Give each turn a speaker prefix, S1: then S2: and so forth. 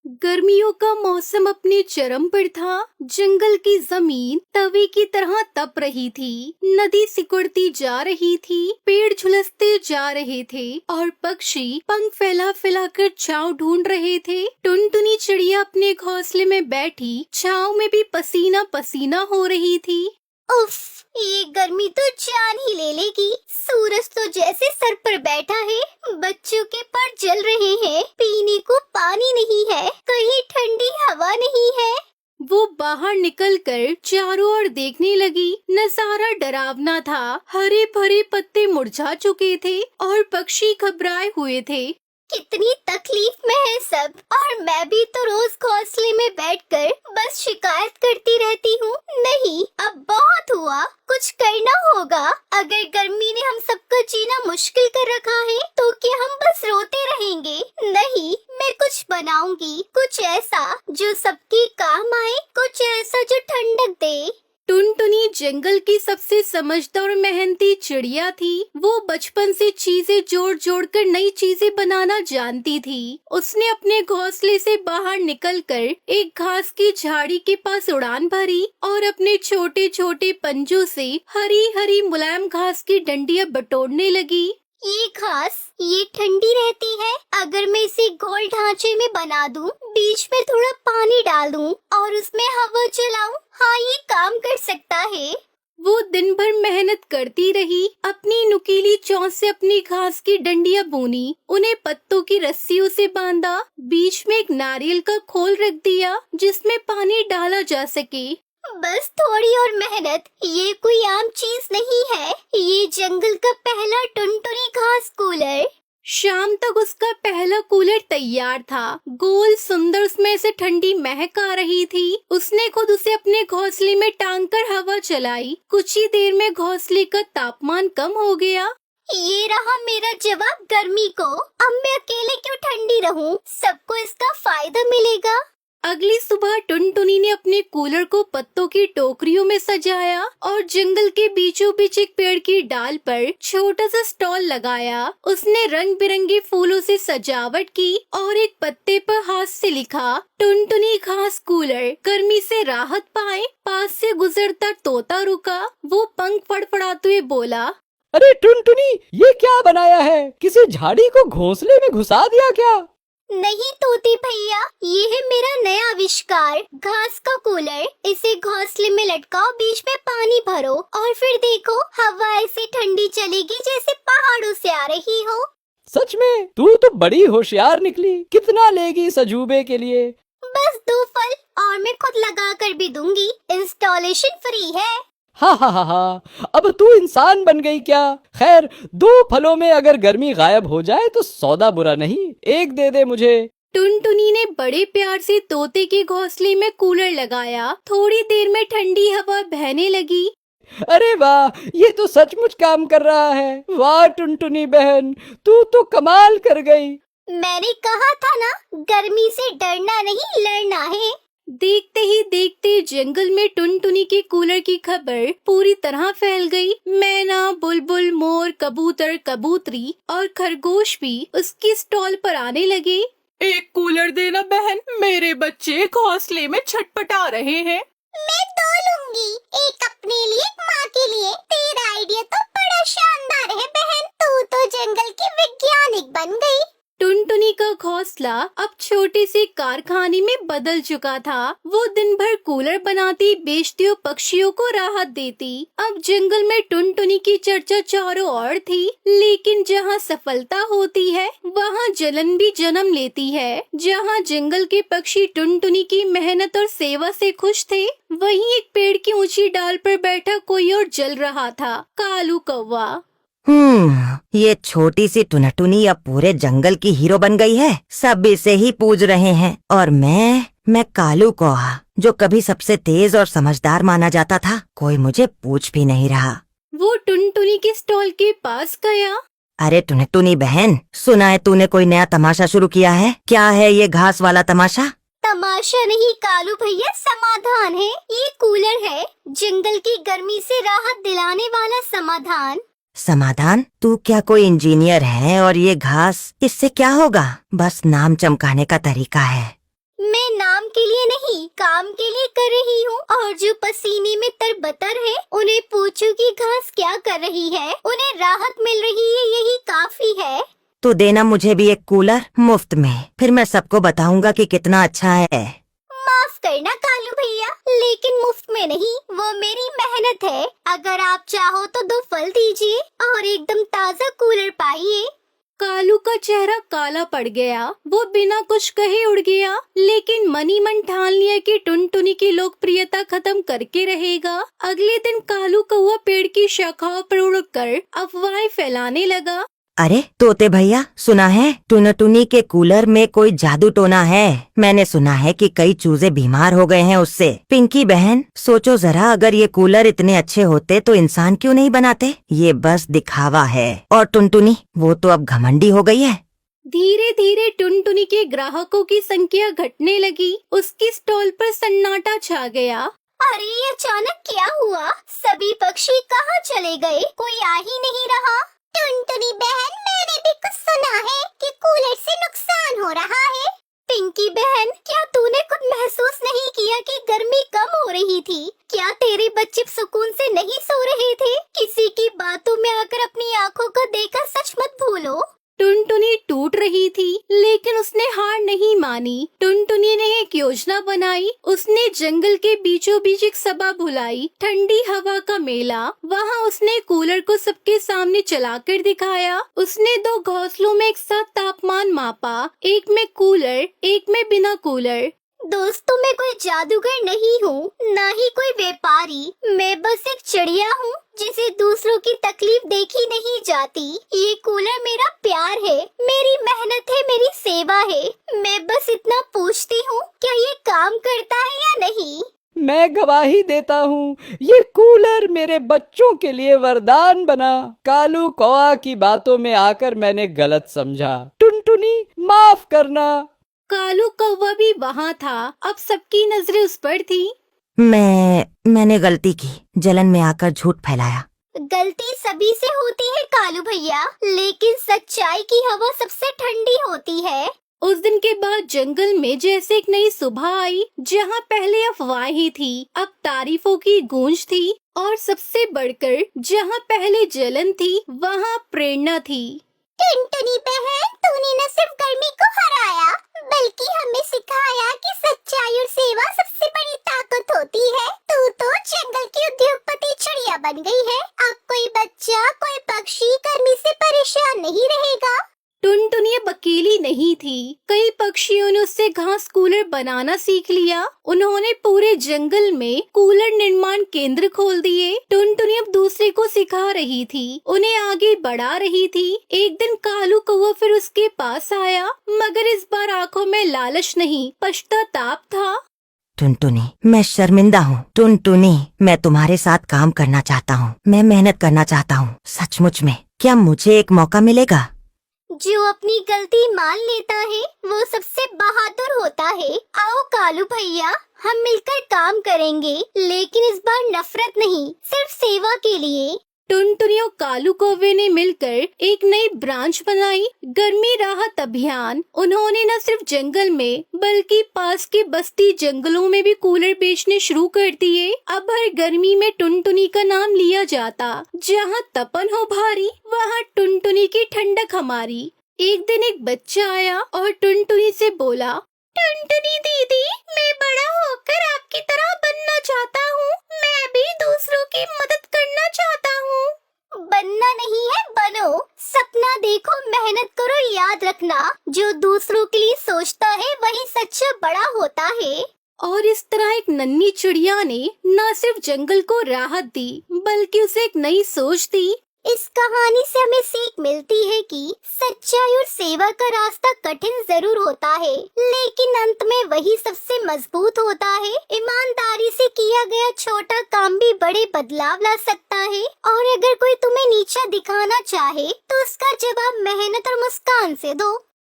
S1: गर्मियों का मौसम अपने चरम पर था। जंगल की जमीन तवे की तरह तप रही थी। नदी सिकुड़ती जा रही थी, पेड़ झुलसते जा रहे थे और पक्षी पंख फैला फैला कर छांव ढूंढ रहे थे। टुनटुनी चिड़िया अपने घोंसले में बैठी छांव में भी पसीना पसीना हो रही थी।
S2: उफ, ये गर्मी तो जान ही ले लेगी। सूरज तो जैसे सर पर बैठा है, बच्चों के पर जल रहे हैं, पीने को पानी नहीं है, कहीं ठंडी हवा नहीं है।
S1: वो बाहर निकलकर चारों ओर देखने लगी। नजारा डरावना था। हरे भरे पत्ते मुरझा चुके थे और पक्षी घबराए हुए थे।
S2: कितनी तकलीफ में है सब, और मैं भी तो रोज घोंसले में बैठकर बस शिकायत करती रहती हूँ। नहीं, अब बहुत हुआ, कुछ करना होगा। अगर गर्मी ने हम सबका जीना मुश्किल कर रखा है तो क्या हम बस रोते रहेंगे? नहीं, मैं कुछ बनाऊंगी, कुछ ऐसा जो सबके काम आए, कुछ ऐसा जो ठंडक दे।
S1: टुनटुनी जंगल की सबसे समझदार और मेहनती चिड़िया थी। वो बचपन से चीजें जोड़ जोड़ कर नई चीजें बनाना जानती थी। उसने अपने घोंसले से बाहर निकलकर एक घास की झाड़ी के पास उड़ान भरी और अपने छोटे छोटे पंजों से हरी हरी मुलायम घास की डंडियां बटोरने लगी।
S2: ये घास, ये ठंडी रहती है। अगर मैं इसे गोल ढांचे में बना दूं, बीच में थोड़ा पानी डाल दूं और उसमें हवा चलाऊं, हाँ ये काम कर सकता है।
S1: वो दिन भर मेहनत करती रही। अपनी नुकीली चोंच से अपनी घास की डंडियां बुनी, उन्हें पत्तों की रस्सियों से बांधा, बीच में एक नारियल का खोल रख दिया जिसमें पानी डाला जा सके।
S2: बस थोड़ी और मेहनत, ये कोई आम चीज नहीं है। ये जंगल का पहला टुनटुनी घास कूलर।
S1: शाम तक उसका पहला कूलर तैयार था। गोल सुंदर, उसमें से ठंडी महक आ रही थी। उसने खुद उसे अपने घोंसले में टांग कर हवा चलाई। कुछ ही देर में घोंसले का तापमान कम हो गया।
S2: ये रहा मेरा जवाब गर्मी को। अब मैं अकेले क्यों ठंडी रहूं? सबको इसका फायदा मिलेगा।
S1: अगली सुबह टुनटुनी ने अपने कूलर को पत्तों की टोकरियों में सजाया और जंगल के बीचों बीच एक पेड़ की डाल पर छोटा सा स्टॉल लगाया। उसने रंग बिरंगे फूलों से सजावट की और एक पत्ते पर हाथ से लिखा, टुनटुनी घास कूलर, गर्मी से राहत पाए। पास से गुजरता तोता रुका। वो पंख फड़फड़ाते हुए बोला,
S3: अरे टुनटुनी, ये क्या बनाया है? किसी झाड़ी को घोंसले में घुसा दिया क्या?
S2: नहीं तोते भैया, ये है मेरा नया आविष्कार, घास का कूलर। इसे घोंसले में लटकाओ, बीच में पानी भरो और फिर देखो, हवा ऐसे ठंडी चलेगी जैसे पहाड़ों से आ रही हो।
S3: सच में? तू तो बड़ी होशियार निकली। कितना लेगी इस अजूबे के लिए?
S2: बस 2 फल, और मैं खुद लगा कर भी दूंगी। इंस्टॉलेशन फ्री है।
S3: हा, अब तू इंसान बन गई क्या? खैर, 2 फलों में अगर गर्मी गायब हो जाए तो सौदा बुरा नहीं। एक दे दे मुझे।
S1: टुनटुनी ने बड़े प्यार से तोते के घोंसले में कूलर लगाया। थोड़ी देर में ठंडी हवा बहने लगी।
S3: अरे वाह, ये तो सचमुच काम कर रहा है। वाह टुनटुनी बहन, तू तो कमाल कर गई।
S2: मैंने कहा था ना, गर्मी से डरना नहीं, लड़ना है।
S1: देखते ही देखते जंगल में टुनटुनी के कूलर की खबर पूरी तरह फैल गई। मैना, बुलबुल, मोर, कबूतर, कबूतरी और खरगोश भी उसकी स्टॉल पर आने लगे।
S4: एक कूलर देना बहन, मेरे बच्चे घोंसले में छटपटा रहे हैं।
S2: मैं 2 लूंगी, एक अपने लिए, एक माँ के लिए। तेरा आइडिया तो बड़ा शानदार है बहन, तू तो जंगल की वैज्ञानिक बन गई।
S1: टुनटुनी का घोंसला अब छोटे से कारखाने में बदल चुका था। वो दिन भर कूलर बनाती, बेचती और पक्षियों को राहत देती। अब जंगल में टुनटुनी की चर्चा चारों ओर थी। लेकिन जहाँ सफलता होती है, वहाँ जलन भी जन्म लेती है। जहाँ जंगल के पक्षी टुनटुनी की मेहनत और सेवा से खुश थे, वहीं एक पेड़ की ऊंची डाल पर बैठा कोई और जल रहा था, कालू कौवा।
S5: ये छोटी सी टुनटुनी अब पूरे जंगल की हीरो बन गई है। सब इसे ही पूज रहे हैं और मैं कालू कौवा, जो कभी सबसे तेज और समझदार माना जाता था, कोई मुझे पूछ भी नहीं रहा।
S1: वो टुनटुनी के स्टॉल के पास गया।
S5: अरे टुनटुनी बहन, सुना है तूने कोई नया तमाशा शुरू किया है? क्या है ये घास वाला तमाशा?
S2: तमाशा नहीं कालू भैया, समाधान है। ये कूलर है, जंगल की गर्मी से राहत दिलाने वाला समाधान।
S5: समाधान? तू क्या कोई इंजीनियर है? और ये घास, इससे क्या होगा? बस नाम चमकाने का तरीका है।
S2: मैं नाम के लिए नहीं, काम के लिए कर रही हूँ। और जो पसीने में तरबतर है, उन्हें पूछूं कि घास क्या कर रही है। उन्हें राहत मिल रही है, यही काफी है।
S5: तो देना मुझे भी एक कूलर मुफ्त में, फिर मैं सबको बताऊंगा कि कितना अच्छा है।
S2: माफ करना कालू भैया, लेकिन मुफ्त में नहीं, वो मेरी मेहनत है। अगर आप चाहो तो 2 फल दीजिए और एकदम ताज़ा कूलर पाइए।
S1: कालू का चेहरा काला पड़ गया। वो बिना कुछ कहे उड़ गया, लेकिन मन ही मन ठान लिया कि टुनटुनी की लोकप्रियता खत्म करके रहेगा। अगले दिन कालू कौवा पेड़ की शाखाओं पर उड़कर अफवाहें फैलाने लगा।
S5: अरे तोते भैया, सुना है टुनटुनी के कूलर में कोई जादू टोना है। मैंने सुना है कि कई चूजे बीमार हो गए हैं उससे। पिंकी बहन, सोचो जरा, अगर ये कूलर इतने अच्छे होते तो इंसान क्यों नहीं बनाते? ये बस दिखावा है। और टुनटुनी, वो तो अब घमंडी हो गई है।
S1: धीरे धीरे टुनटुनी के ग्राहकों की संख्या घटने लगी। उसकी स्टॉल पर सन्नाटा छा गया।
S2: अरे ये अचानक क्या हुआ? सभी पक्षी कहाँ चले गए? कोई आ ही नहीं रहा। टुनटुनी बहन, मैंने भी कुछ सुना है कि कूलर से नुकसान हो रहा है। पिंकी बहन, क्या तूने खुद महसूस नहीं किया कि गर्मी कम हो रही थी? क्या तेरे बच्चे सुकून से नहीं सो रहे थे? किसी की बातों में आकर अपनी आंखों को देखकर सच मत भूलो।
S1: टुनटुनी टूट रही थी, लेकिन उसने हार नहीं मानी। टुनटुनी ने एक योजना बनाई। उसने जंगल के बीचों बीच एक सभा बुलाई, ठंडी हवा का मेला। वहाँ उसने कूलर को सबके सामने चलाकर दिखाया। उसने 2 घोंसलों में एक साथ तापमान मापा, एक में कूलर, एक में बिना कूलर।
S2: दोस्तों, मैं कोई जादूगर नहीं हूँ, ना ही कोई व्यापारी। मैं बस एक चिड़िया हूँ जिसे दूसरों की तकलीफ देखी नहीं जाती। ये कूलर मेरा प्यार है, मेरी मेहनत है, मेरी सेवा है। मैं बस इतना पूछती हूँ, क्या ये काम करता है या नहीं?
S3: मैं गवाही देता हूँ, ये कूलर मेरे बच्चों के लिए वरदान बना। कालू कौआ की बातों में आकर मैंने गलत समझा। टुनटुनी, माफ करना।
S1: कालू कौवा भी वहाँ था। अब सबकी नजरें उस पर थी।
S5: मैंने गलती की, जलन में आकर झूठ फैलाया।
S2: गलती सभी से होती है कालू भैया, लेकिन सच्चाई की हवा सबसे ठंडी होती है।
S1: उस दिन के बाद जंगल में जैसे एक नई सुबह आई। जहाँ पहले अफवाहें थी, अब तारीफों की गूंज थी। और सबसे बढ़कर जहाँ पहले जलन थी, वहाँ प्रेरणा थी।
S2: टुनटुनी बहन, तूने न सिर्फ गर्मी को हराया, बल्कि हमें सिखाया कि सच्चाई और सेवा सबसे बड़ी ताकत होती है। तू तो जंगल की उद्योगपति चिड़िया बन गई है। अब कोई बच्चा, कोई पक्षी गर्मी से परेशान नहीं रहेगा।
S1: टुनटुनी अब अकेली नहीं थी। कई पक्षियों ने उससे घास कूलर बनाना सीख लिया। उन्होंने पूरे जंगल में कूलर निर्माण केंद्र खोल दिए। टुनटुनी अब दूसरे को सिखा रही थी, उन्हें आगे बढ़ा रही थी। एक दिन कालू कौवा फिर उसके पास आया, मगर इस बार आंखों में लालच नहीं, पश्चाताप था।
S5: टुनटुनी, मैं शर्मिंदा हूँ। टुनटुनी, मैं तुम्हारे साथ काम करना चाहता हूँ। मैं मेहनत करना चाहता हूँ, सचमुच में। क्या मुझे एक मौका मिलेगा?
S2: जो अपनी गलती मान लेता है, वो सबसे बहादुर होता है। आओ कालू भैया, हम मिलकर काम करेंगे, लेकिन इस बार नफरत नहीं, सिर्फ सेवा के लिए।
S1: टुनटुनी और कालू कौवे ने मिलकर एक नई ब्रांच बनाई, गर्मी राहत अभियान। उन्होंने न सिर्फ जंगल में, बल्कि पास के बस्ती जंगलों में भी कूलर बेचने शुरू कर दिए। अब हर गर्मी में टुनटुनी का नाम लिया जाता। जहाँ तपन हो भारी, वहाँ टुनटुनी की ठंडक हमारी। एक दिन एक बच्चा आया और टुनटुनी से बोला, टुनटुनी दीदी, मैं बड़ा होकर आपकी तरह बनना चाहता हूँ। मैं भी दूसरों की मदद करना चाहता हूँ।
S2: बनना नहीं है, बनो। सपना देखो, मेहनत करो, याद रखना, जो दूसरों के लिए सोचता है वही सच्चा बड़ा होता है।
S1: और इस तरह एक नन्ही चिड़िया ने न सिर्फ जंगल को राहत दी, बल्कि उसे एक नई सोच दी।
S2: इस कहानी से हमें सीख मिलती है कि सच्चाई और सेवा का रास्ता कठिन जरूर होता है, लेकिन अंत में वही सबसे मजबूत होता है। ईमानदारी से किया गया छोटा काम भी बड़े बदलाव ला सकता है। और अगर कोई तुम्हें नीचा दिखाना चाहे, तो उसका जवाब मेहनत और मुस्कान से दो।